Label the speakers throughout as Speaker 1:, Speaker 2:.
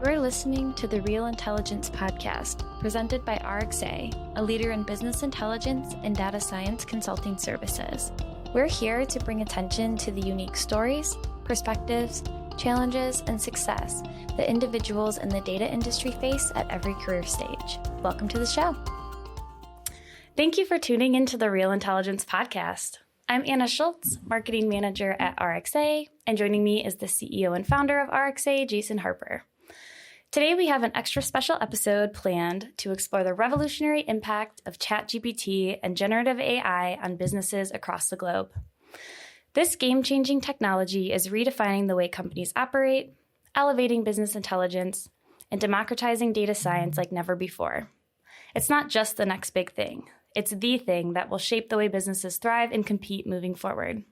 Speaker 1: We're listening to the Real Intelligence podcast, presented by RXA, a leader in business intelligence and data science consulting services. We're here to bring attention to the unique stories, perspectives, challenges, and success that individuals in the data industry face at every career stage. Welcome to the show. Thank you for tuning into the Real Intelligence podcast. I'm Anna Schultz, marketing manager at RXA, and joining me is the CEO and founder of RXA, Jason Harper. Today, we have an extra special episode planned to explore the revolutionary impact of ChatGPT and generative AI on businesses across the globe. This game-changing technology is redefining the way companies operate, elevating business intelligence, and democratizing data science like never before. It's not just the next big thing. It's the thing that will shape the way businesses thrive and compete moving forward.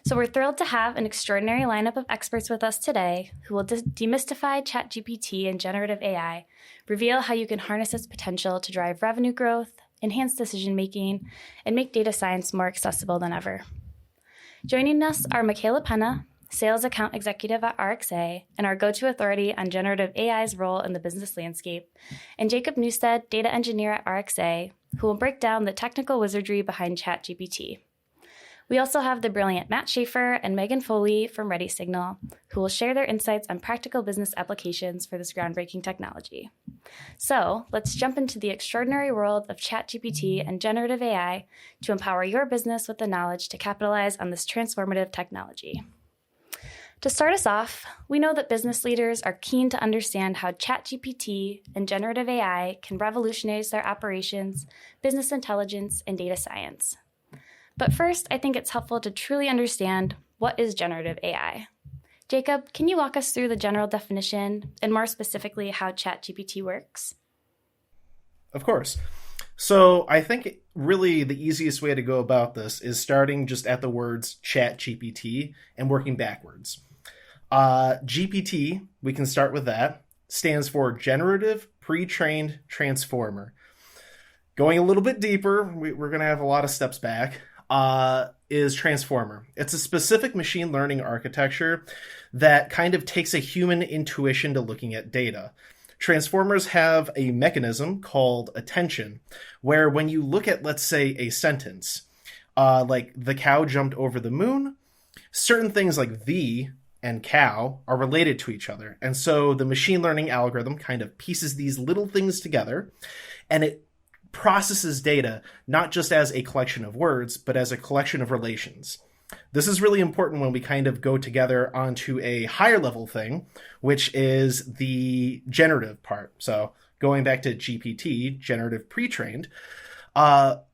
Speaker 1: So we're thrilled to have an extraordinary lineup of experts with us today who will demystify ChatGPT and generative AI, reveal how you can harness its potential to drive revenue growth, enhance decision-making, and make data science more accessible than ever. Joining us are Michaela Penna, Sales Account Executive at RXA, and our go-to authority on generative AI's role in the business landscape, and Jacob Newstead, Data Engineer at RXA, who will break down the technical wizardry behind ChatGPT. We also have the brilliant Matt Schaefer and Megan Foley from Ready Signal, who will share their insights on practical business applications for this groundbreaking technology. So let's jump into the extraordinary world of ChatGPT and generative AI to empower your business with the knowledge to capitalize on this transformative technology. To start us off, we know that business leaders are keen to understand how ChatGPT and generative AI can revolutionize their operations, business intelligence, and data science. But first, I think it's helpful to truly understand what is generative AI. Jacob, can you walk us through the general definition and more specifically how ChatGPT works?
Speaker 2: Of course. So I think really the easiest way to go about this is starting just at the words ChatGPT and working backwards. GPT, we can start with that, stands for Generative Pre-trained Transformer. Going a little bit deeper, we're going to have a lot of steps back. Is Transformer. It's a specific machine learning architecture that kind of takes a human intuition to looking at data. Transformers have a mechanism called attention, where when you look at, let's say, a sentence, like the cow jumped over the moon, certain things like the and cow are related to each other. And so the machine learning algorithm kind of pieces these little things together, and it processes data not just as a collection of words, but as a collection of relations. This is really important when we kind of go together onto a higher level thing, which is the generative part. So going back to GPT, generative pre-trained, the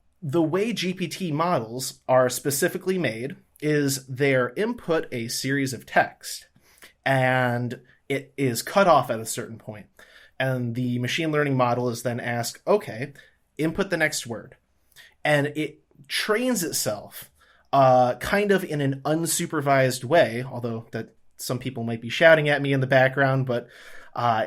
Speaker 2: way GPT models are specifically made is they're input a series of text, and it is cut off at a certain point. And the machine learning model is then asked, okay, input the next word. And it trains itself kind of in an unsupervised way, although that some people might be shouting at me in the background, but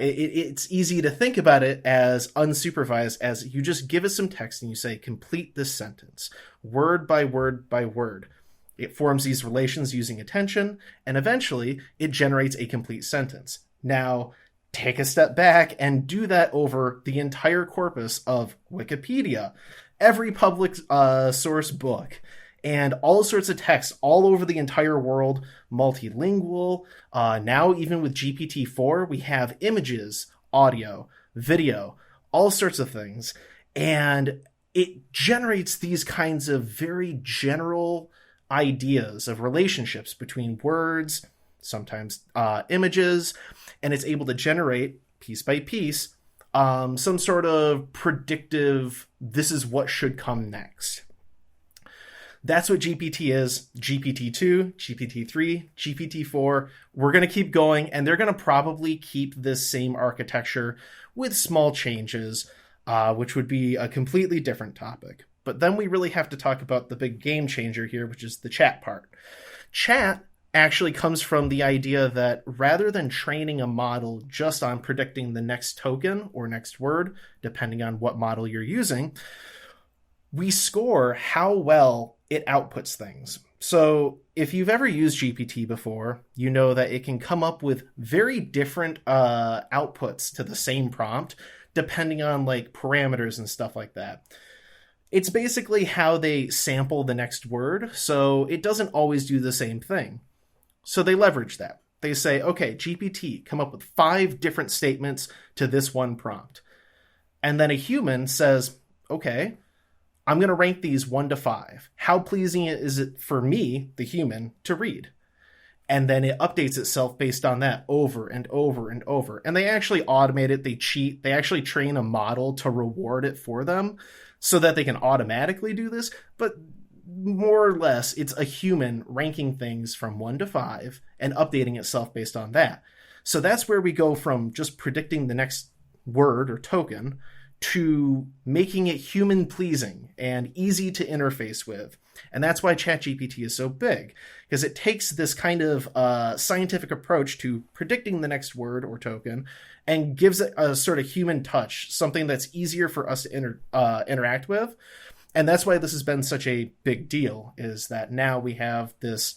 Speaker 2: it's easy to think about it as unsupervised, as you just give it some text and you say, complete this sentence, word by word by word. It forms these relations using attention, and eventually it generates a complete sentence. Now, take a step back and do that over the entire corpus of Wikipedia, every public source book, and all sorts of text all over the entire world, multilingual. Now, even with GPT-4, we have images, audio, video, all sorts of things. And it generates these kinds of very general ideas of relationships between words, sometimes images, and it's able to generate piece by piece some sort of predictive, this is what should come next. That's what GPT is. GPT-2, GPT-3, GPT-4. We're going to keep going, and they're going to probably keep this same architecture with small changes, which would be a completely different topic. But then we really have to talk about the big game changer here, which is the chat part. Chat actually comes from the idea that rather than training a model just on predicting the next token or next word, depending on what model you're using, we score how well it outputs things. So if you've ever used GPT before, you know that it can come up with very different outputs to the same prompt, depending on like parameters and stuff like that. It's basically how they sample the next word, so it doesn't always do the same thing. So they leverage that. They say, okay, GPT, come up with 5 different statements to this one prompt. And then a human says, okay, I'm going to rank these 1 to 5. How pleasing is it for me, the human, to read? And then it updates itself based on that over and over and over. And they actually automate it. They cheat. They actually train a model to reward it for them so that they can automatically do this. But more or less, it's a human ranking things from 1 to 5 and updating itself based on that. So that's where we go from just predicting the next word or token to making it human pleasing and easy to interface with. And that's why ChatGPT is so big, because it takes this kind of scientific approach to predicting the next word or token and gives it a sort of human touch, something that's easier for us to interact with. And that's why this has been such a big deal, is that now we have this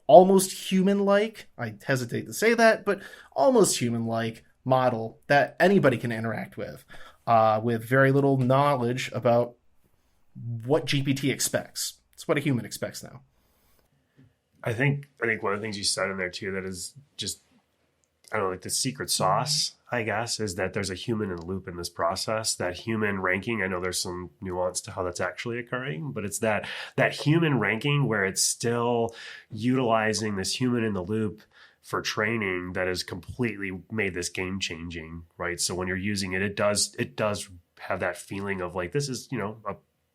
Speaker 2: almost human-like, I hesitate to say that, but almost human-like model that anybody can interact with very little knowledge about what GPT expects. It's what a human expects now.
Speaker 3: I think one of the things you said in there too that is just, I don't know, like the secret sauce, I guess, is that there's a human in the loop in this process. That human ranking, I know there's some nuance to how that's actually occurring, but it's that human ranking where it's still utilizing this human in the loop for training that has completely made this game changing, right? So when you're using it, it does have that feeling of like, this is,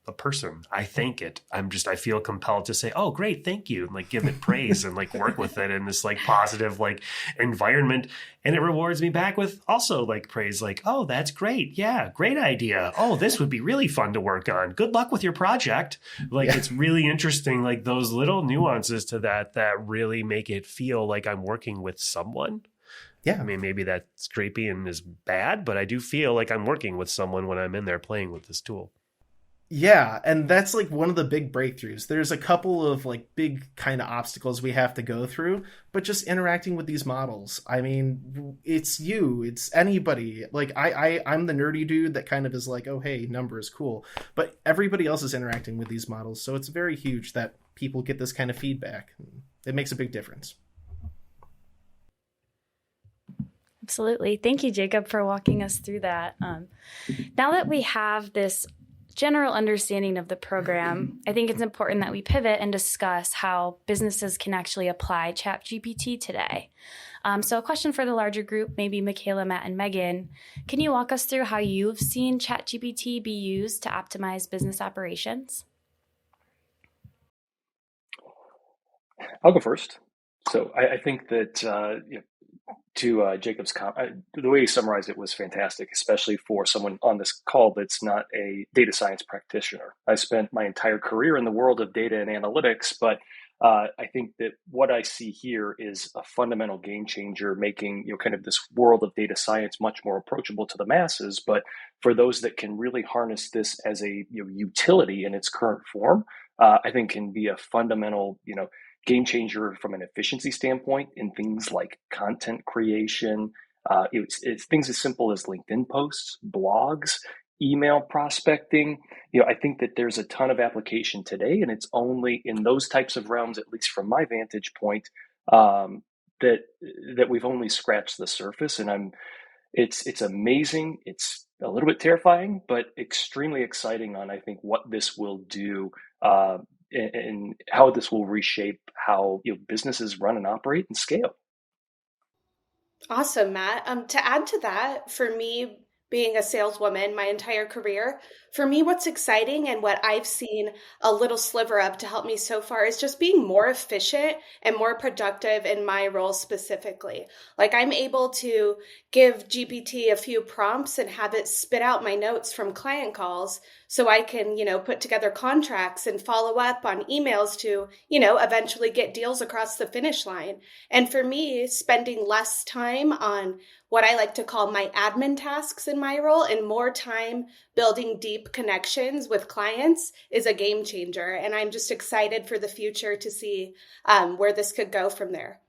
Speaker 3: a person. I thank it. I feel compelled to say, oh, great, thank you. And like give it praise and like work with it in this like positive like environment. And it rewards me back with also like praise, like, oh, that's great. Yeah, great idea. Oh, this would be really fun to work on. Good luck with your project. Like It's really interesting, like those little nuances to that really make it feel like I'm working with someone. Yeah. I mean, maybe that's creepy and is bad, but I do feel like I'm working with someone when I'm in there playing with this tool.
Speaker 2: Yeah, and that's like one of the big breakthroughs. There's a couple of like big kind of obstacles we have to go through, but just interacting with these models. I mean, it's anybody. Like I'm the nerdy dude that kind of is like, oh, hey, number is cool. But everybody else is interacting with these models. So it's very huge that people get this kind of feedback. It makes a big difference.
Speaker 1: Absolutely. Thank you, Jacob, for walking us through that. Now that we have this general understanding of the program, I think it's important that we pivot and discuss how businesses can actually apply ChatGPT today. So a question for the larger group, maybe Michaela, Matt, and Megan. Can you walk us through how you've seen ChatGPT be used to optimize business operations?
Speaker 4: I'll go first. So I think that to Jacob's comment, the way he summarized it was fantastic, especially for someone on this call that's not a data science practitioner. I spent my entire career in the world of data and analytics, but I think that what I see here is a fundamental game changer, making kind of this world of data science much more approachable to the masses. But for those that can really harness this as a utility in its current form, I think can be a fundamental game changer from an efficiency standpoint in things like content creation. It's things as simple as LinkedIn posts, blogs, email prospecting. I think that there's a ton of application today, and it's only in those types of realms, at least from my vantage point, that we've only scratched the surface. And it's amazing. It's a little bit terrifying, but extremely exciting on, I think, what this will do and how this will reshape how businesses run and operate and scale.
Speaker 5: Awesome, Matt. To add to that, for me, being a saleswoman my entire career, for me, what's exciting and what I've seen a little sliver of to help me so far is just being more efficient and more productive in my role specifically. Like I'm able to give GPT a few prompts and have it spit out my notes from client calls so I can, put together contracts and follow up on emails to, eventually get deals across the finish line. And for me, spending less time on what I like to call my admin tasks in my role, and more time building deep connections with clients is a game changer. And I'm just excited for the future to see where this could go from there.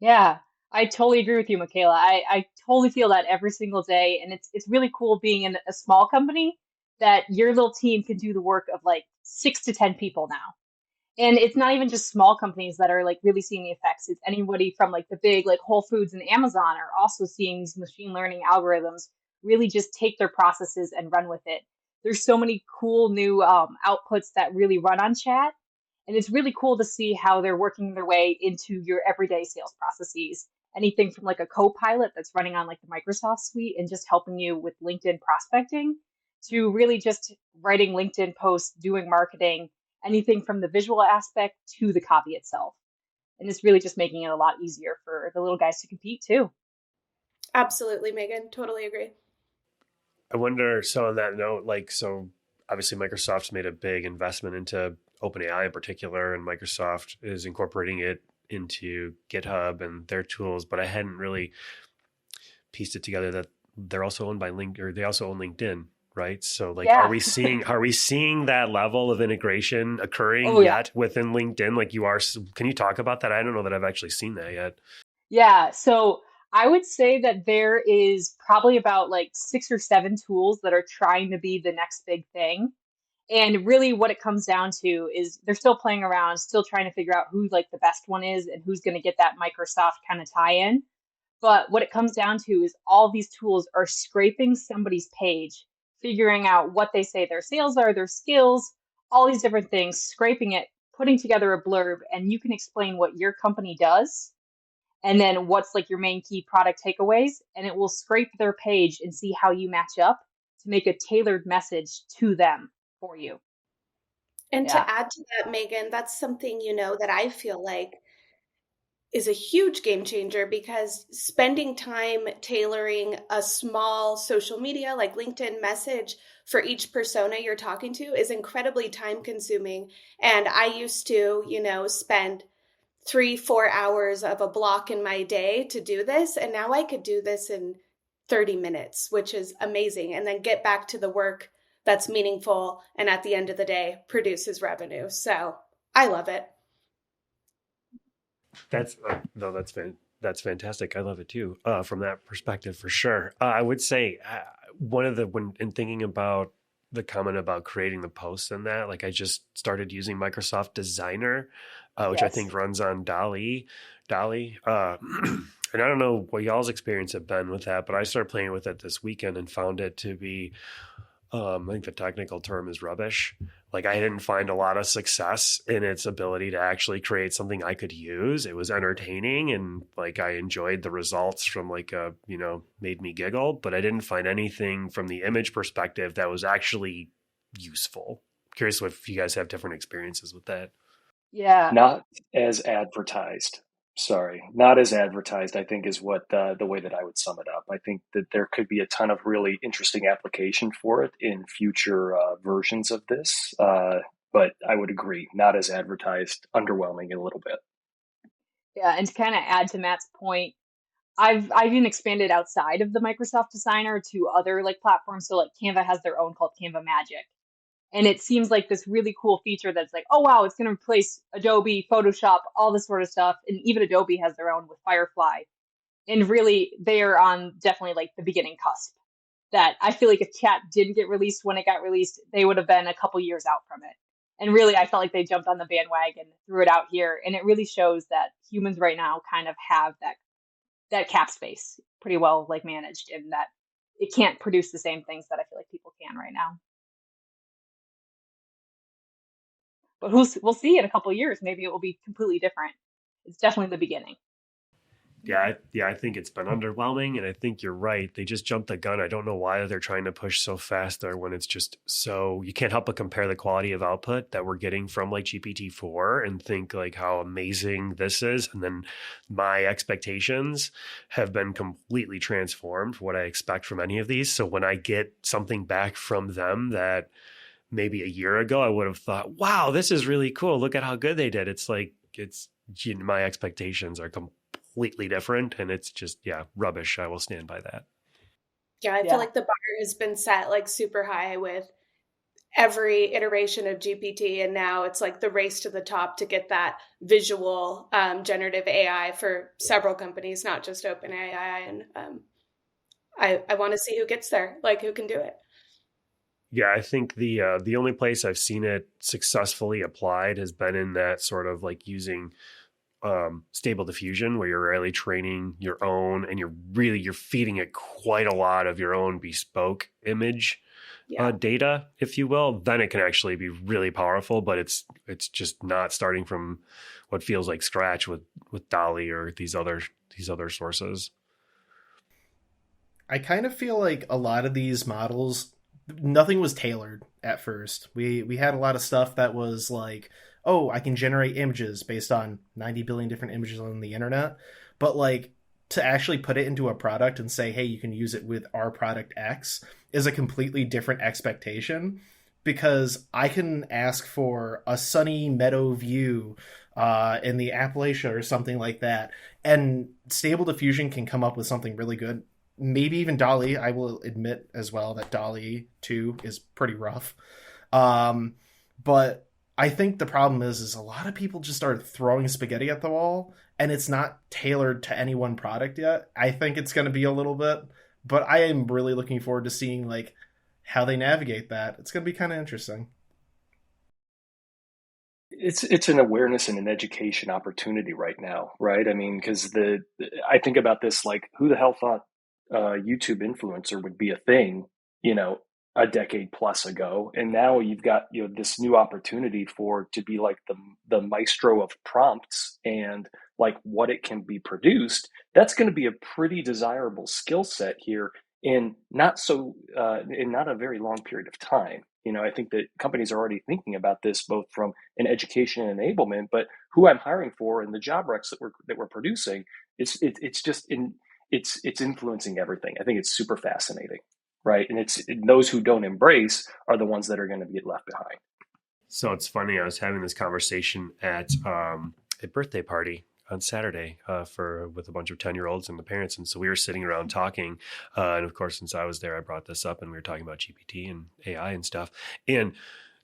Speaker 6: Yeah, I totally agree with you, Michaela. I totally feel that every single day. And it's really cool being in a small company that your little team can do the work of like 6 to 10 people now. And it's not even just small companies that are like really seeing the effects. It's anybody from like the big like Whole Foods and Amazon are also seeing these machine learning algorithms really just take their processes and run with it. There's so many cool new outputs that really run on chat. And it's really cool to see how they're working their way into your everyday sales processes. Anything from like a co-pilot that's running on like the Microsoft suite and just helping you with LinkedIn prospecting to really just writing LinkedIn posts, doing marketing, anything from the visual aspect to the copy itself. And it's really just making it a lot easier for the little guys to compete too.
Speaker 5: Absolutely, Megan. Totally agree.
Speaker 3: I wonder, so on that note, like, so obviously Microsoft's made a big investment into OpenAI in particular, and Microsoft is incorporating it into GitHub and their tools, but I hadn't really pieced it together that they're also owned by they also own LinkedIn, right? So like,
Speaker 6: Yeah.
Speaker 3: are we seeing that level of integration occurring yet within LinkedIn? Like can you talk about that? I don't know that I've actually seen that yet.
Speaker 6: Yeah. So I would say that there is probably about like 6 or 7 tools that are trying to be the next big thing. And really what it comes down to is they're still playing around, still trying to figure out who like the best one is and who's going to get that Microsoft kind of tie-in. But what it comes down to is all these tools are scraping somebody's page, figuring out what they say their sales are, their skills, all these different things, scraping it, putting together a blurb, and you can explain what your company does and then what's like your main key product takeaways, and it will scrape their page and see how you match up to make a tailored message to them for you.
Speaker 5: And to add to that, Megan, that's something, that I feel like is a huge game changer, because spending time tailoring a small social media like LinkedIn message for each persona you're talking to is incredibly time consuming. And I used to, spend 3-4 hours of a block in my day to do this. And now I could do this in 30 minutes, which is amazing. And then get back to the work that's meaningful and at the end of the day produces revenue. So I love it.
Speaker 3: That's fantastic. I love it too, from that perspective for sure. I would say when in thinking about the comment about creating the posts and that, like I just started using Microsoft Designer, which I think runs on DALL-E. And I don't know what y'all's experience have been with that, but I started playing with it this weekend and found it to be, I think the technical term is rubbish. Like I didn't find a lot of success in its ability to actually create something I could use. It was entertaining and like I enjoyed the results from like made me giggle, but I didn't find anything from the image perspective that was actually useful. Curious if you guys have different experiences with that.
Speaker 6: Yeah.
Speaker 4: Not as advertised. Not as advertised, I think is what the way that I would sum it up. I think that there could be a ton of really interesting application for it in future versions of this. But I would agree, not as advertised, underwhelming a little bit.
Speaker 6: Yeah, and to kind of add to Matt's point, I've even expanded outside of the Microsoft Designer to other like platforms. So like Canva has their own called Canva Magic. And it seems like this really cool feature that's like, oh, wow, it's going to replace Adobe, Photoshop, all this sort of stuff. And even Adobe has their own with Firefly. And really, they are on definitely like the beginning cusp. That I feel like if chat didn't get released when it got released, they would have been a couple years out from it. And really, I felt like they jumped on the bandwagon, threw it out here. And it really shows that humans right now kind of have that cap space pretty well like managed, and that it can't produce the same things that I feel like people can right now. But we'll see in a couple of years. Maybe it will be completely different. It's definitely the beginning.
Speaker 3: Yeah, I think it's been underwhelming, and I think you're right. They just jumped the gun. I don't know why they're trying to push so fast there when it's just so you can't help but compare the quality of output that we're getting from like GPT-4 and think like how amazing this is. And then my expectations have been completely transformed what I expect from any of these. So when I get something back from them that maybe a year ago I would have thought, wow, this is really cool. Look at how good they did. It's like my expectations are completely completely different. And it's just, yeah, rubbish. I will stand by that.
Speaker 5: Yeah, I feel like the bar has been set like super high with every iteration of GPT, and now it's like the race to the top to get that visual generative AI for several companies, not just OpenAI. And I want to see who gets there, like who can do it.
Speaker 3: Yeah, I think the only place I've seen it successfully applied has been in that sort of like using stable diffusion, where you're really training your own, and you're feeding it quite a lot of your own bespoke image data, if you will. Then it can actually be really powerful, but it's just not starting from what feels like scratch with DALL-E or these other sources.
Speaker 2: I kind of feel like a lot of these models, nothing was tailored at first. We had a lot of stuff that was like, oh, I can generate images based on 90 billion different images on the internet. But like to actually put it into a product and say, hey, you can use it with our product X is a completely different expectation, because I can ask for a sunny meadow view in the Appalachia or something like that. And Stable Diffusion can come up with something really good. Maybe even DALL-E. I will admit as well that DALL-E 2 is pretty rough. But I think the problem is a lot of people just start throwing spaghetti at the wall, and it's not tailored to any one product yet. I think it's going to be a little bit, but I am really looking forward to seeing like how they navigate that. It's going to be kind of interesting.
Speaker 4: It's an awareness and an education opportunity right now, right? I mean, because I think about this like, who the hell thought YouTube influencer would be a thing, a decade plus ago, and now you've got this new opportunity to be like the maestro of prompts and like what it can be produced. That's going to be a pretty desirable skill set here in not a very long period of time. I think that companies are already thinking about this both from an education and enablement, but who I'm hiring for and the job recs that we're producing, it's influencing everything. I think it's super fascinating. Right. And those who don't embrace are the ones that are going to get left behind.
Speaker 3: So it's funny. I was having this conversation at a birthday party on Saturday with a bunch of 10-year-olds and the parents. And so we were sitting around talking. And of course, since I was there, I brought this up and we were talking about GPT and AI and stuff. And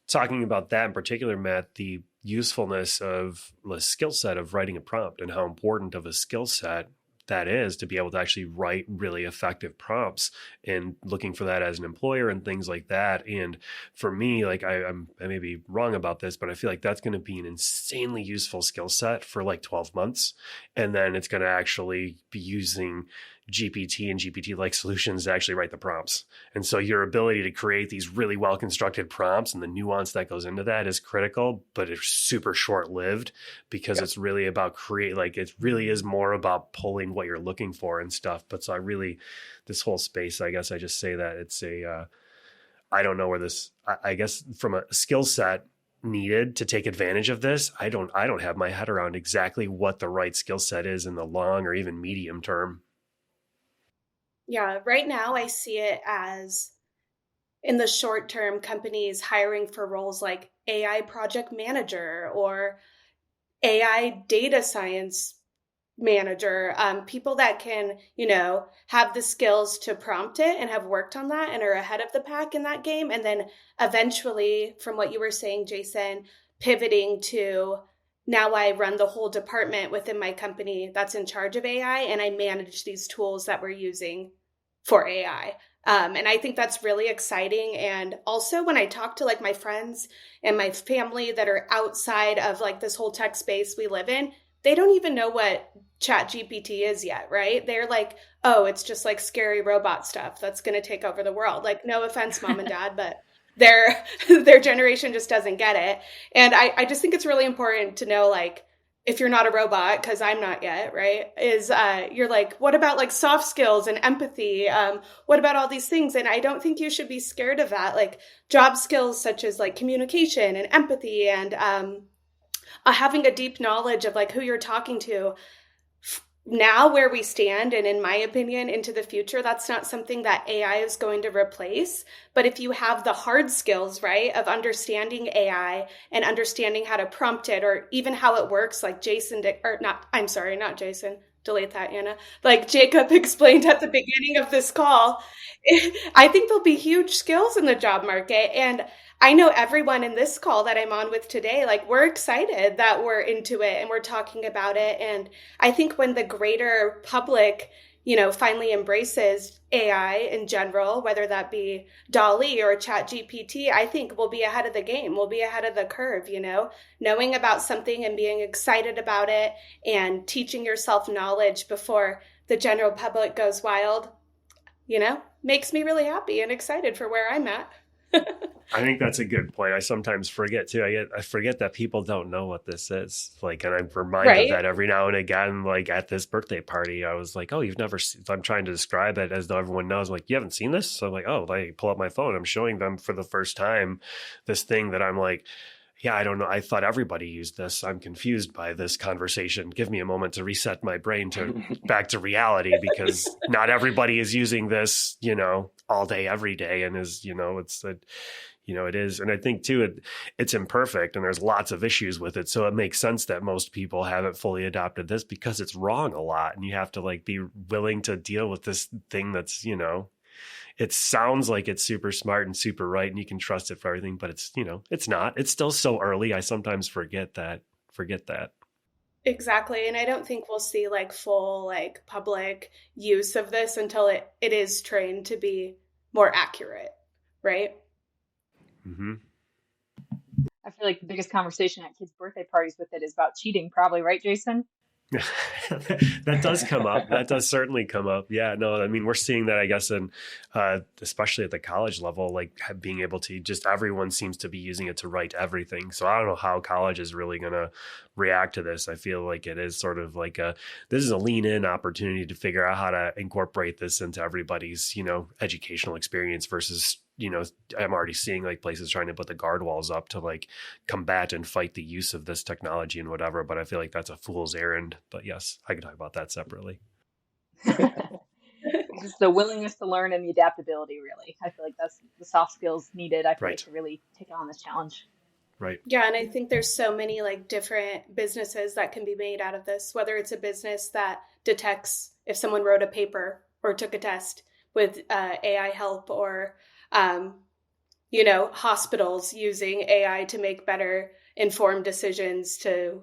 Speaker 3: talking about that in particular, Matt, the usefulness of the skill set of writing a prompt and how important of a skill set that is to be able to actually write really effective prompts, and looking for that as an employer and things like that. And for me, like I may be wrong about this, but I feel like that's going to be an insanely useful skill set for like 12 months. And then it's going to actually be using GPT and GPT-like solutions to actually write the prompts. And so your ability to create these really well-constructed prompts and the nuance that goes into that is critical, but it's super short-lived, because it's really about it really is more about pulling what you're looking for and stuff. But so this whole space, I guess I just say that it's I don't know where I guess from a skill set needed to take advantage of this, I don't have my head around exactly what the right skill set is in the long or even medium term.
Speaker 5: Yeah, right now I see it as, in the short term, companies hiring for roles like AI project manager or AI data science manager, people that can, have the skills to prompt it and have worked on that and are ahead of the pack in that game. And then eventually, from what you were saying, Jason, pivoting to, now I run the whole department within my company that's in charge of AI, and I manage these tools that we're using for AI. And I think that's really exciting. And also when I talk to like my friends and my family that are outside of like this whole tech space we live in, they don't even know what ChatGPT is yet, right? They're like, oh, it's just like scary robot stuff that's going to take over the world. Like, no offense, mom and dad, but their generation just doesn't get it. And I just think it's really important to know, like, if you're not a robot, because I'm not yet, right, is you're like, what about like soft skills and empathy? What about all these things? And I don't think you should be scared of that. Like job skills such as like communication and empathy and having a deep knowledge of like who you're talking to. Now where we stand, and in my opinion, into the future, that's not something that AI is going to replace. But if you have the hard skills, right, of understanding AI and understanding how to prompt it, or even how it works, like not Jason, delete that, Anna. Like Jacob explained at the beginning of this call, I think there'll be huge skills in the job market. And I know everyone in this call that I'm on with today, like we're excited that we're into it and we're talking about it. And I think when the greater public, finally embraces AI in general, whether that be Dolly or ChatGPT, I think we'll be ahead of the game. We'll be ahead of the curve, knowing about something and being excited about it and teaching yourself knowledge before the general public goes wild, makes me really happy and excited for where I'm at.
Speaker 3: I think that's a good point. I sometimes forget too. I forget that people don't know what this is. Like, and I'm reminded that every now and again, like at this birthday party, I was like, "Oh, you've never seen," I'm trying to describe it as though everyone knows. Like, you haven't seen this? So I'm like, "Oh," I pull up my phone. I'm showing them for the first time this thing that I'm like, yeah, I don't know. I thought everybody used this. I'm confused by this conversation. Give me a moment to reset my brain back to reality, because not everybody is using this, all day, every day. And it is. And I think too, it's imperfect and there's lots of issues with it. So it makes sense that most people haven't fully adopted this, because it's wrong a lot. And you have to be willing to deal with this thing that's, it sounds like it's super smart and super right and you can trust it for everything, but it's not. It's still so early. I sometimes forget that.
Speaker 5: Exactly. And I don't think we'll see full public use of this until it is trained to be more accurate, right?
Speaker 3: Mm-hmm.
Speaker 6: I feel like the biggest conversation at kids' birthday parties with it is about cheating, probably, right, Jason?
Speaker 3: That does come up. That does certainly come up. Yeah, no, I mean, we're seeing that, I guess, in especially at the college level, being able to everyone seems to be using it to write everything. So I don't know how college is really going to react to this. I feel like it is sort of this is a lean in opportunity to figure out how to incorporate this into everybody's, educational experience versus, I'm already seeing places trying to put the guardrails up to combat and fight the use of this technology and whatever. But I feel like that's a fool's errand. But yes, I can talk about that separately.
Speaker 6: Just the willingness to learn and the adaptability, really. I feel like that's the soft skills needed, to really take on this challenge.
Speaker 3: Right.
Speaker 5: Yeah. And I think there's so many different businesses that can be made out of this, whether it's a business that detects if someone wrote a paper or took a test with AI help, or hospitals using AI to make better informed decisions to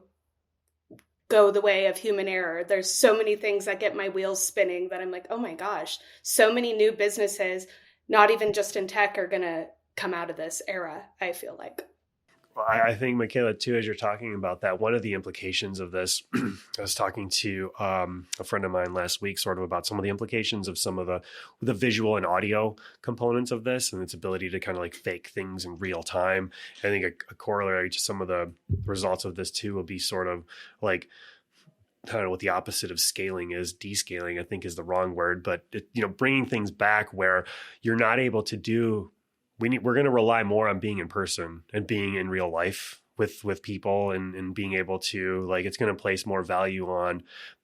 Speaker 5: go the way of human error. There's so many things that get my wheels spinning that I'm like, oh my gosh, so many new businesses, not even just in tech, are going to come out of this era, I feel like.
Speaker 3: Well, I think, Michaela, too, as you're talking about that, one of the implications of this, I was talking to a friend of mine last week sort of about some of the implications of some of the visual and audio components of this and its ability to kind of fake things in real time. I think a corollary to some of the results of this, too, will be sort of I don't know what the opposite of scaling is. Descaling, I think, is the wrong word, but bringing things back where you're not able to do. We're going to rely more on being in person and being in real life with people and being able to it's going to place more value on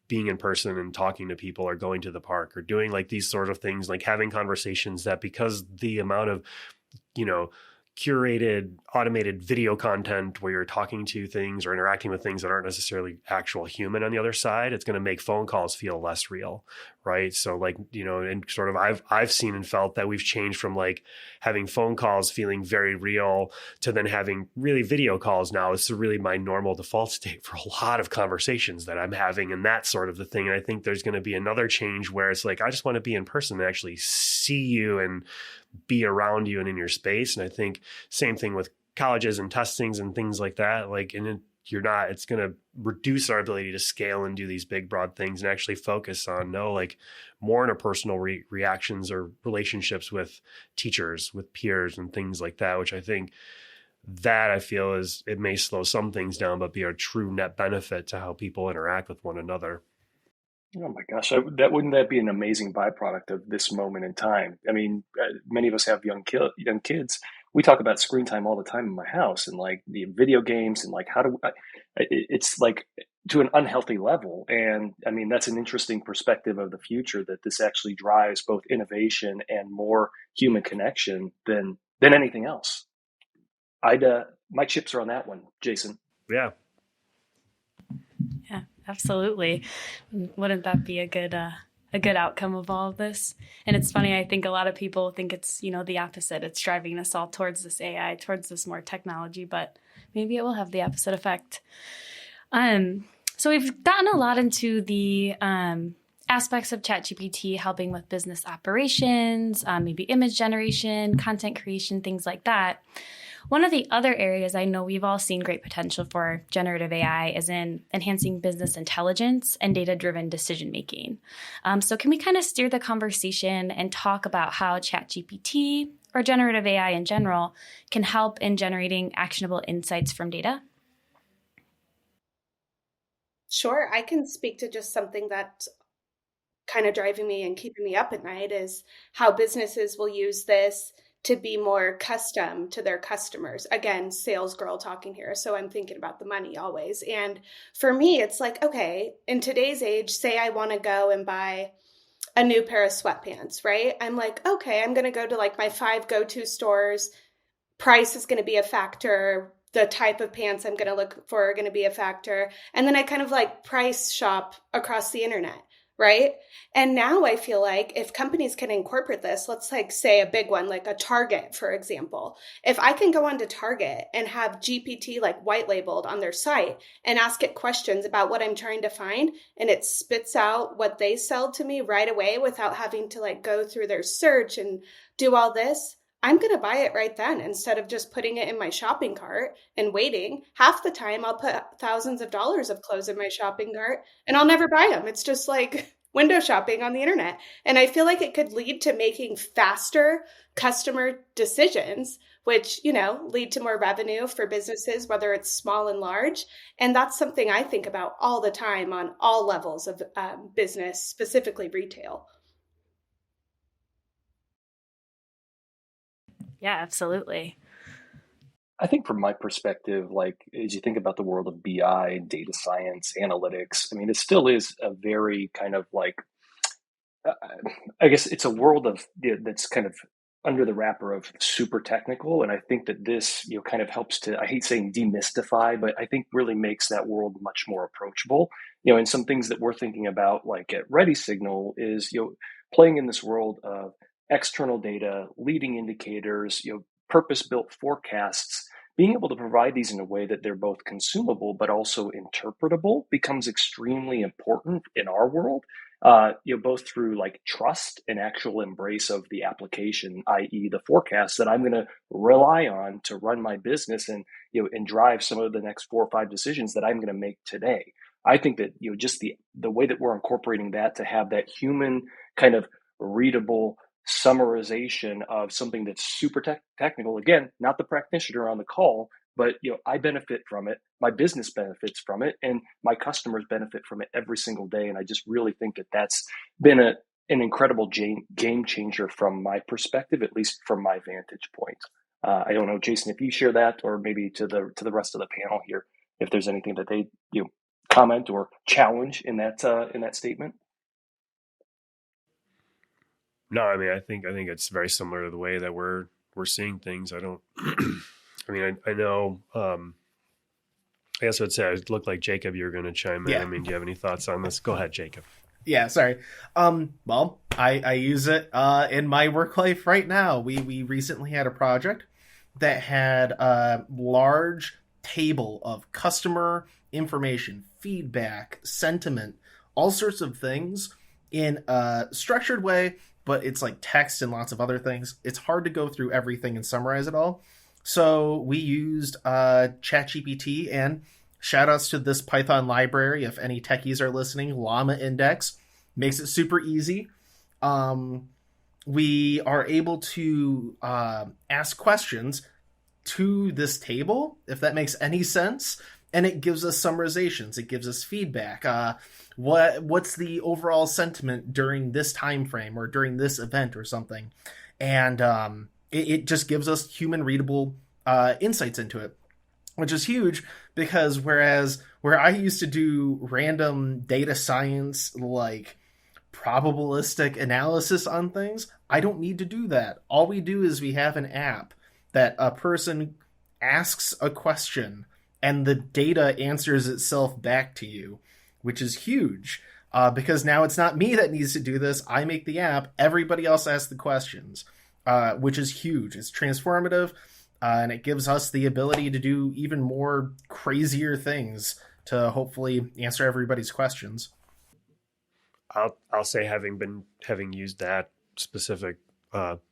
Speaker 3: being in person and talking to people or going to the park or doing these sort of things, having conversations that, because the amount of, curated automated video content where you're talking to things or interacting with things that aren't necessarily actual human on the other side, it's going to make phone calls feel less real. Right. So and sort of I've seen and felt that we've changed from having phone calls feeling very real to then having really video calls now is really my normal default state for a lot of conversations that I'm having and that sort of the thing. And I think there's going to be another change where it's I just want to be in person and actually see you and be around you and in your space. And I think same thing with colleges and testings and things like that. It's going to reduce our ability to scale and do these big, broad things and actually focus on more interpersonal reactions or relationships with teachers, with peers and things like that, which I think that I feel it may slow some things down, but be a true net benefit to how people interact with one another.
Speaker 4: Oh my gosh, wouldn't that be an amazing byproduct of this moment in time? I mean, many of us have young kids. We talk about screen time all the time in my house, and the video games, and it's to an unhealthy level. And I mean, that's an interesting perspective of the future, that this actually drives both innovation and more human connection than anything else. My chips are on that one, Jason.
Speaker 3: Yeah.
Speaker 1: Yeah.
Speaker 7: absolutely. Wouldn't that be a good outcome of all of this? And it's funny, I think a lot of people think it's, the opposite. It's driving us all towards this AI, towards this more technology, but maybe it will have the opposite effect. So we've gotten a lot into the aspects of ChatGPT helping with business operations, maybe image generation, content creation, things like that. One of the other areas I know we've all seen great potential for generative AI is in enhancing business intelligence and data-driven decision-making. So can we kind of steer the conversation and talk about how ChatGPT or generative AI in general can help in generating actionable insights from data?
Speaker 5: Sure, I can speak to just something that's kind of driving me and keeping me up at night is how businesses will use this to be more custom to their customers. Again, sales girl talking here. So I'm thinking about the money always. And for me, it's like, okay, in today's age, say I want to go and buy a new pair of sweatpants, right? I'm like, okay, I'm going to go to like my 5 go-to stores. Price is going to be a factor. The type of pants I'm going to look for are going to be a factor. And then I kind of like price shop across the internet. Right. And now I feel like if companies can incorporate this, let's like say a big one, like a Target, for example, if I can go onto Target and have GPT like white labeled on their site and ask it questions about what I'm trying to find, and it spits out what they sell to me right away without having to like go through their search and do all this, I'm going to buy it right then instead of just putting it in my shopping cart and waiting. Half the time I'll put thousands of dollars of clothes in my shopping cart and I'll never buy them. It's just like window shopping on the internet. And I feel like it could lead to making faster customer decisions, which, lead to more revenue for businesses, whether it's small and large. And that's something I think about all the time on all levels of business, specifically retail.
Speaker 7: Yeah, absolutely.
Speaker 4: I think from my perspective, like as you think about the world of BI, data science, analytics, I mean, it still is a very kind of like, I guess it's a world of that's kind of under the wrapper of super technical. And I think that this, kind of helps to, I hate saying demystify, but I think really makes that world much more approachable. And some things that we're thinking about, like at Ready Signal, is, playing in this world of external data, leading indicators, purpose-built forecasts. Being able to provide these in a way that they're both consumable but also interpretable becomes extremely important in our world. Both through like trust and actual embrace of the application, i.e., the forecast that I'm going to rely on to run my business and and drive some of the next 4 or 5 decisions that I'm going to make today. I think that just the way that we're incorporating that to have that human kind of readable summarization of something that's super technical. Again, not the practitioner on the call, but I benefit from it, my business benefits from it, and my customers benefit from it every single day. And I just really think that that's been an incredible game changer from my perspective, at least from my vantage point. I don't know, Jason, if you share that, or maybe to the rest of the panel here, if there's anything that they comment or challenge in that statement.
Speaker 3: No, I mean, I think it's very similar to the way that we're seeing things. I don't. I mean, I know. I guess I'd say it looked like Jacob, you were going to chime in.
Speaker 2: Yeah.
Speaker 3: I mean, do you have any thoughts on this? Go ahead, Jacob.
Speaker 2: Yeah, sorry. Well, I use it in my work life right now. We recently had a project that had a large table of customer information, feedback, sentiment, all sorts of things in a structured way, but it's like text and lots of other things. It's hard to go through everything and summarize it all. So we used ChatGPT, and shout outs to this Python library. If any techies are listening, Llama Index makes it super easy. We are able to ask questions to this table, if that makes any sense. And it gives us summarizations. It gives us feedback. What's the overall sentiment during this time frame or during this event or something? And it just gives us human readable insights into it, which is huge, because where I used to do random data science, like probabilistic analysis on things, I don't need to do that. All we do is we have an app that a person asks a question and the data answers itself back to you which is huge. Because now it's not me that needs to do this. I make the app. Everybody else asks the questions, which is huge. It's transformative, and it gives us the ability to do even more crazier things to hopefully answer everybody's questions.
Speaker 3: I'll say having used that specific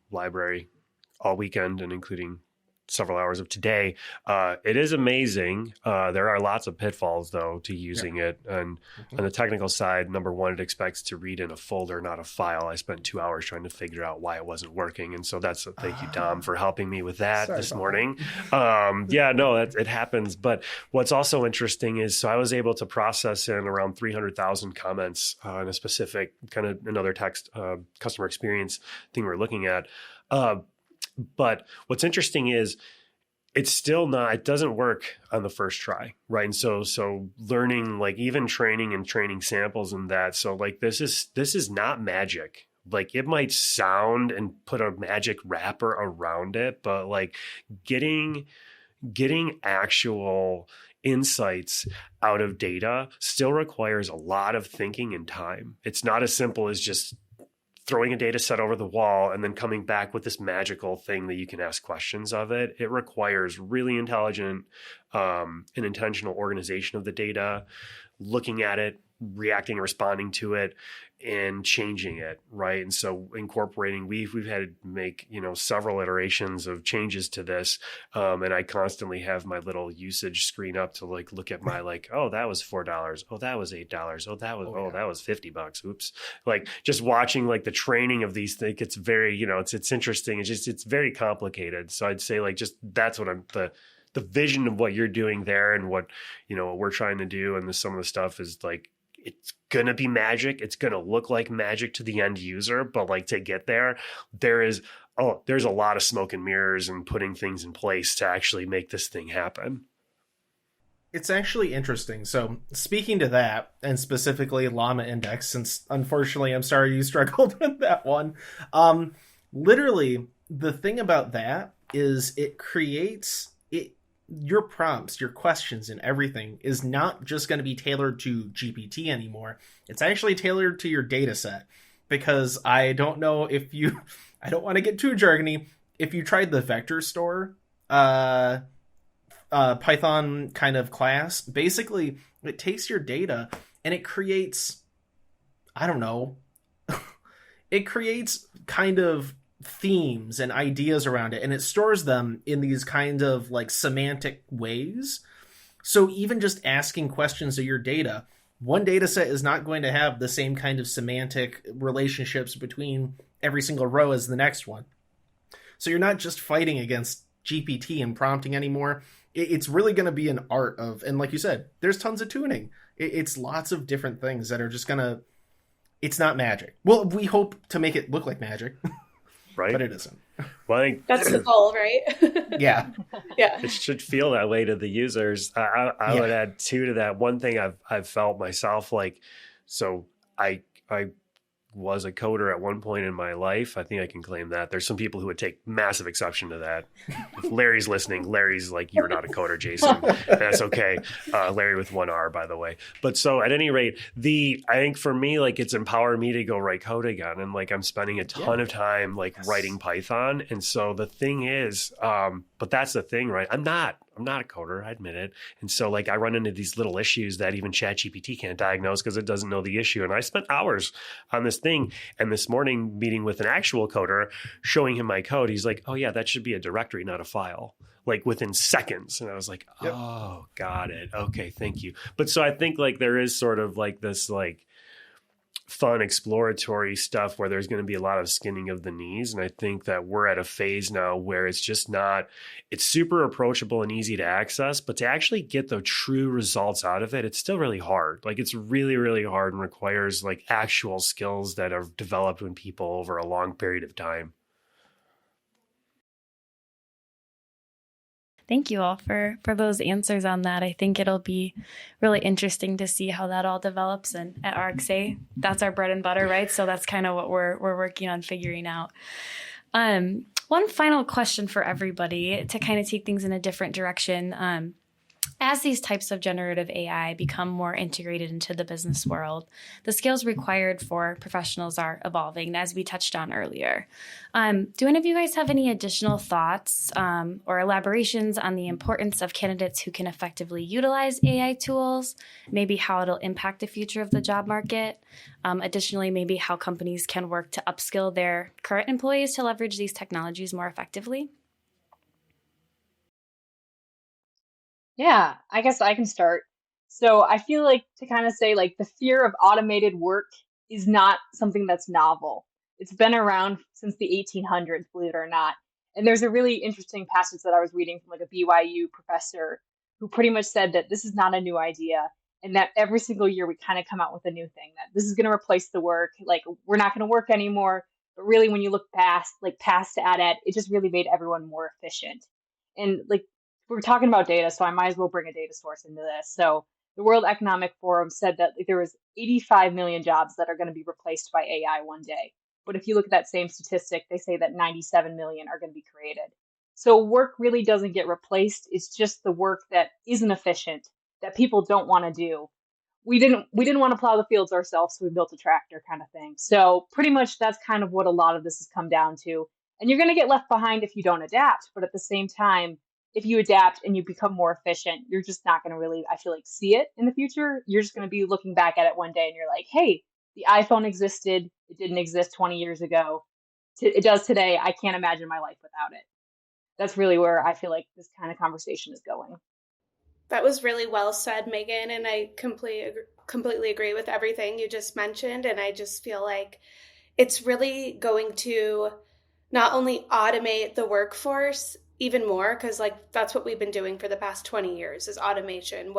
Speaker 3: library all weekend and including several hours of today, it is amazing. There are lots of pitfalls though to using it. And on the technical side, number one, it expects to read in a folder, not a file. I spent 2 hours trying to figure out why it wasn't working. And so thank you, Dom, for helping me with that this morning. It happens. But what's also interesting is, so I was able to process in around 300,000 comments on a specific kind of another text customer experience thing we're looking at. But what's interesting is it doesn't work on the first try, right? And so learning, like even training and training samples and that. So like this is not magic. Like it might sound and put a magic wrapper around it, but like getting actual insights out of data still requires a lot of thinking and time. It's not as simple as just throwing a data set over the wall and then coming back with this magical thing that you can ask questions of it. It requires really intelligent and intentional organization of the data, looking at it, reacting and responding to it, and changing it, right? And so incorporating, we've had to make, several iterations of changes to this. And I constantly have my little usage screen up to like look at my oh, that was $4. Oh, that was $8. Oh, that was $50. Oops. Like just watching like the training of these things, it's very, it's interesting. It's very complicated. So I'd say like just that's what the vision of what you're doing there and what, what we're trying to do. And some of the stuff is like, it's going to be magic. It's going to look like magic to the end user, but like to get there, there's a lot of smoke and mirrors and putting things in place to actually make this thing happen.
Speaker 2: It's actually interesting. So speaking to that, and specifically Llama Index, since unfortunately I'm sorry you struggled with that one. Literally, the thing about that is it creates your prompts, your questions, and everything is not just going to be tailored to GPT anymore. It's actually tailored to your data set, because I don't know if you, I don't want to get too jargony. If you tried the vector store Python kind of class, basically it takes your data and it creates, it creates kind of themes and ideas around it, and it stores them in these kind of like semantic ways. So even just asking questions of your data, one data set is not going to have the same kind of semantic relationships between every single row as the next one. So you're not just fighting against GPT and prompting anymore. It's really going to be an art of, and like you said, there's tons of tuning. It's lots of different things that are just going to, it's not magic. Well, we hope to make it look like magic. Right, but it isn't.
Speaker 3: Well, I think
Speaker 5: that's the goal, right?
Speaker 2: Yeah.
Speaker 3: It should feel that way to the users. I would add too to that. One thing I've felt myself, like, so I was a coder at one point in my life. I think I can claim that. There's some people who would take massive exception to that. If Larry's listening, Larry's like, you're not a coder, Jason. That's okay. Larry with one R, by the way. But so at any rate, I think for me, like it's empowered me to go write code again. And like, I'm spending a ton of time like writing Python. And so the thing is, but that's the thing, right? I'm not a coder, I admit it. And so like I run into these little issues that even ChatGPT can't diagnose because it doesn't know the issue. And I spent hours on this thing. And this morning meeting with an actual coder, showing him my code, he's like, oh yeah, that should be a directory, not a file, like within seconds. And I was like, oh, got it. Okay, thank you. But so I think like there is sort of like this like fun exploratory stuff where there's going to be a lot of skinning of the knees. And I think that we're at a phase now where it's just not, it's super approachable and easy to access, but to actually get the true results out of it, it's still really hard. Like it's really, really hard and requires like actual skills that are developed in people over a long period of time.
Speaker 7: Thank you all for those answers on that. I think it'll be really interesting to see how that all develops. And at RxA, that's our bread and butter, right? So that's kind of what we're working on figuring out. One final question for everybody to kind of take things in a different direction. As these types of generative AI become more integrated into the business world, the skills required for professionals are evolving, as we touched on earlier. Do any of you guys have any additional thoughts or elaborations on the importance of candidates who can effectively utilize AI tools, maybe how it'll impact the future of the job market? Additionally, maybe how companies can work to upskill their current employees to leverage these technologies more effectively?
Speaker 6: Yeah, I guess I can start. So I feel like to kind of say like the fear of automated work is not something that's novel. It's been around since the 1800s, believe it or not. And there's a really interesting passage that I was reading from like a BYU professor who pretty much said that this is not a new idea and that every single year we kind of come out with a new thing that this is going to replace the work. Like we're not going to work anymore. But really, when you look past at it, it just really made everyone more efficient. And like we're talking about data, so I might as well bring a data source into this. So the World Economic Forum said that there was 85 million jobs that are going to be replaced by AI one day. But if you look at that same statistic, they say that 97 million are going to be created. So work really doesn't get replaced. It's just the work that isn't efficient, that people don't want to do. We didn't want to plow the fields ourselves, so we built a tractor kind of thing. So pretty much that's kind of what a lot of this has come down to. And you're going to get left behind if you don't adapt. But at the same time, if you adapt and you become more efficient, you're just not going to really, I feel like, see it in the future. You're just going to be looking back at it one day and you're like, hey, the iPhone existed. It didn't exist 20 years ago. It does today. I can't imagine my life without it. That's really where I feel like this kind of conversation is going.
Speaker 5: That was really well said, Megan, and I completely agree with everything you just mentioned. And I just feel like it's really going to not only automate the workforce even more, because like that's what we've been doing for the past 20 years is automation,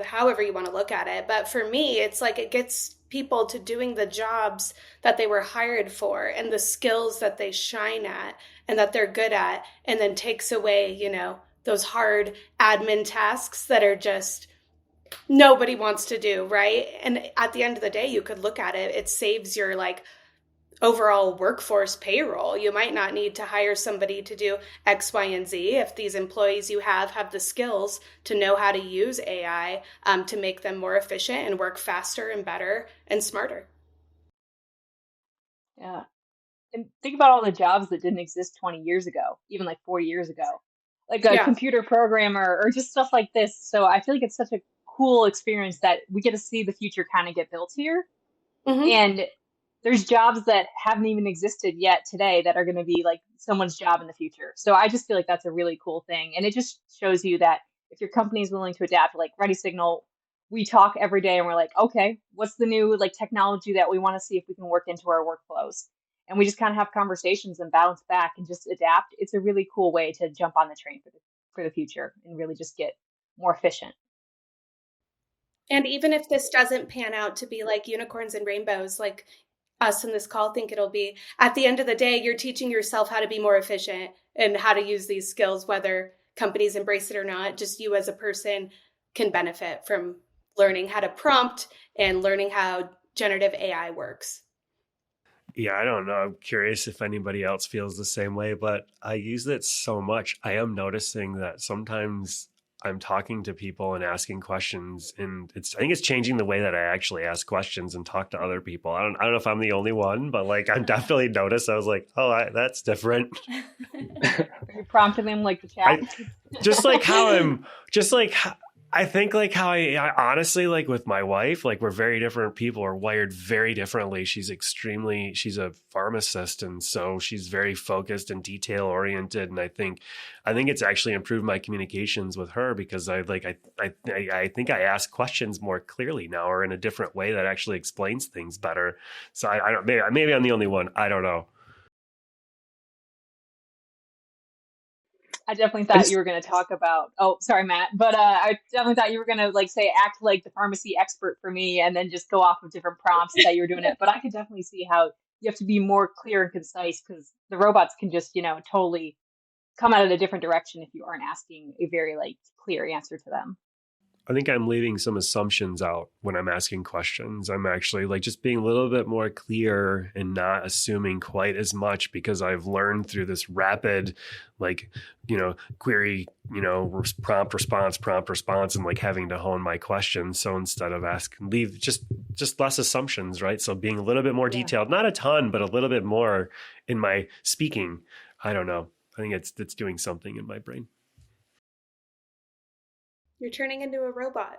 Speaker 5: however you want to look at it. But for me, it's like it gets people to doing the jobs that they were hired for and the skills that they shine at and that they're good at, and then takes away, those hard admin tasks that are just nobody wants to do, right? And at the end of the day, you could look at it, it saves your like overall workforce payroll. You might not need to hire somebody to do X, Y, and Z if these employees you have the skills to know how to use AI to make them more efficient and work faster and better and smarter.
Speaker 6: Yeah. And think about all the jobs that didn't exist 20 years ago, even like 4 years ago, like a computer programmer or just stuff like this. So I feel like it's such a cool experience that we get to see the future kind of get built here. Mm-hmm. And there's jobs that haven't even existed yet today that are going to be like someone's job in the future. So I just feel like that's a really cool thing. And it just shows you that if your company is willing to adapt, like Ready Signal, we talk every day and we're like, okay, what's the new like technology that we want to see if we can work into our workflows? And we just kind of have conversations and bounce back and just adapt. It's a really cool way to jump on the train for the future and really just get more efficient.
Speaker 5: And even if this doesn't pan out to be like unicorns and rainbows, like us in this call think it'll be, at the end of the day, you're teaching yourself how to be more efficient and how to use these skills, whether companies embrace it or not. Just you as a person can benefit from learning how to prompt and learning how generative AI works.
Speaker 3: Yeah, I don't know. I'm curious if anybody else feels the same way, but I use it so much. I am noticing that sometimes I'm talking to people and asking questions, and I think it's changing the way that I actually ask questions and talk to other people. I don't know if I'm the only one, but like I'm definitely noticed. I was like, that's different.
Speaker 6: You're prompting them like the chat.
Speaker 3: I think like how I honestly, like with my wife, like we're very different people, are wired very differently. She's a pharmacist. And so she's very focused and detail oriented. And I think it's actually improved my communications with her because I think I ask questions more clearly now or in a different way that actually explains things better. So I don't, maybe I'm the only one. I don't know.
Speaker 6: I definitely thought you were going to talk about, oh, sorry, Matt, but I definitely thought you were going to like say, act like the pharmacy expert for me and then just go off of different prompts that you were doing it. But I could definitely see how you have to be more clear and concise because the robots can just, totally come out of a different direction if you aren't asking a very like clear answer to them.
Speaker 3: I think I'm leaving some assumptions out when I'm asking questions. I'm actually like just being a little bit more clear and not assuming quite as much, because I've learned through this rapid, like, query, prompt response, and like having to hone my questions. So instead of leave just less assumptions, right? So being a little bit more detailed, not a ton, but a little bit more in my speaking. I don't know. I think it's doing something in my brain.
Speaker 5: You're turning into a robot.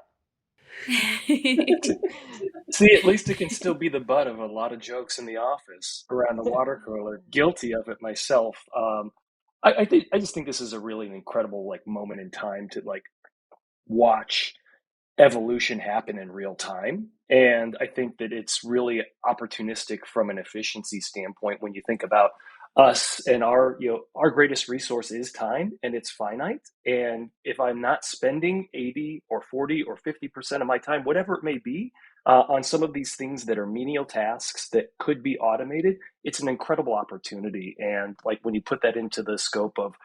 Speaker 4: See, at least it can still be the butt of a lot of jokes in the office around the water cooler. Guilty of it myself. I just think this is a really incredible like moment in time to like watch evolution happen in real time. And I think that it's really opportunistic from an efficiency standpoint when you think about us and our greatest resource is time, and it's finite. And if I'm not spending 80 or 40 or 50% of my time, whatever it may be, on some of these things that are menial tasks that could be automated, it's an incredible opportunity. And like when you put that into the scope of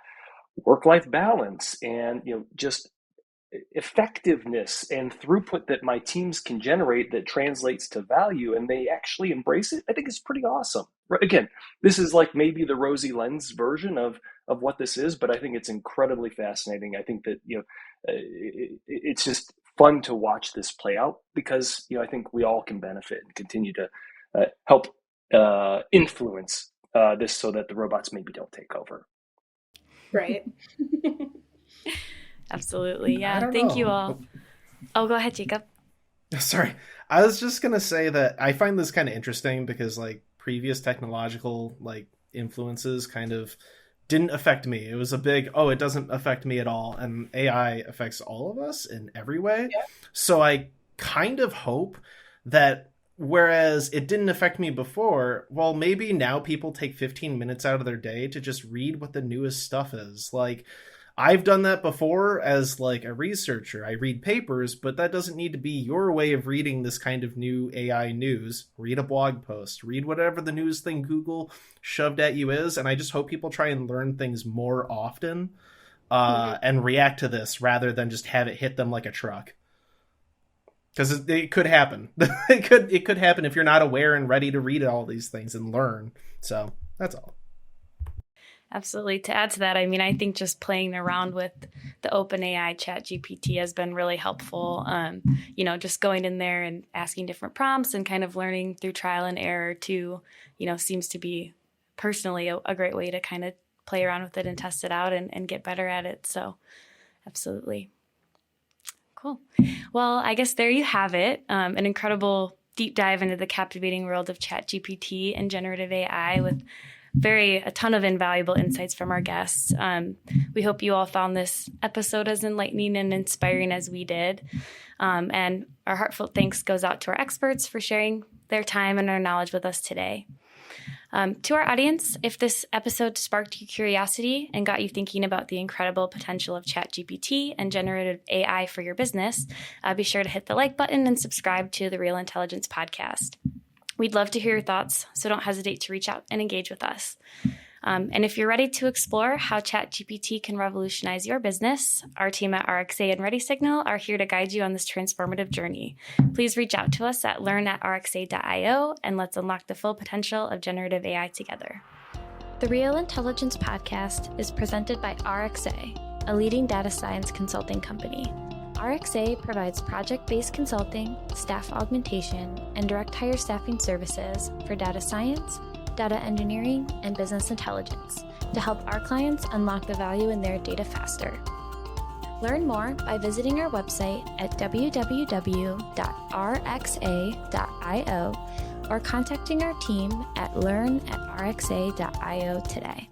Speaker 4: work-life balance and just effectiveness and throughput that my teams can generate that translates to value, and they actually embrace it, I think it's pretty awesome. Right? Again, this is like maybe the rosy lens version of what this is, but I think it's incredibly fascinating. I think that it's just fun to watch this play out, because I think we all can benefit and continue to help influence this so that the robots maybe don't take over.
Speaker 5: Right.
Speaker 7: Absolutely. Yeah. Thank you all. Oh, go ahead, Jacob.
Speaker 2: Sorry. I was just going to say that I find this kind of interesting because like previous technological like influences kind of didn't affect me. It was a big, it doesn't affect me at all. And AI affects all of us in every way. Yeah. So I kind of hope that whereas it didn't affect me before, well, maybe now people take 15 minutes out of their day to just read what the newest stuff is. Like, I've done that before as like a researcher. I read papers, but that doesn't need to be your way of reading this kind of new AI news. Read a blog post, read whatever the news thing Google shoved at you is. And I just hope people try and learn things more often and react to this rather than just have it hit them like a truck. Because it could happen. It could happen if you're not aware and ready to read all these things and learn. So that's all.
Speaker 7: Absolutely. To add to that, I mean, I think just playing around with the OpenAI ChatGPT has been really helpful. Just going in there and asking different prompts and kind of learning through trial and error too, seems to be personally a great way to kind of play around with it and test it out and get better at it. So absolutely. Cool. Well, I guess there you have it. An incredible deep dive into the captivating world of ChatGPT and generative AI with a ton of invaluable insights from our guests. We hope you all found this episode as enlightening and inspiring as we did. And our heartfelt thanks goes out to our experts for sharing their time and our knowledge with us today. To our audience, if this episode sparked your curiosity and got you thinking about the incredible potential of ChatGPT and generative AI for your business, be sure to hit the like button and subscribe to the Real Intelligence Podcast. We'd love to hear your thoughts, so don't hesitate to reach out and engage with us. And if you're ready to explore how ChatGPT can revolutionize your business, our team at RXA and ReadySignal are here to guide you on this transformative journey. Please reach out to us at learn@rxa.io, and let's unlock the full potential of generative AI together.
Speaker 1: The Real Intelligence Podcast is presented by RXA, a leading data science consulting company. RXA provides project-based consulting, staff augmentation, and direct hire staffing services for data science, data engineering, and business intelligence to help our clients unlock the value in their data faster. Learn more by visiting our website at www.rxa.io or contacting our team at learn@rxa.io today.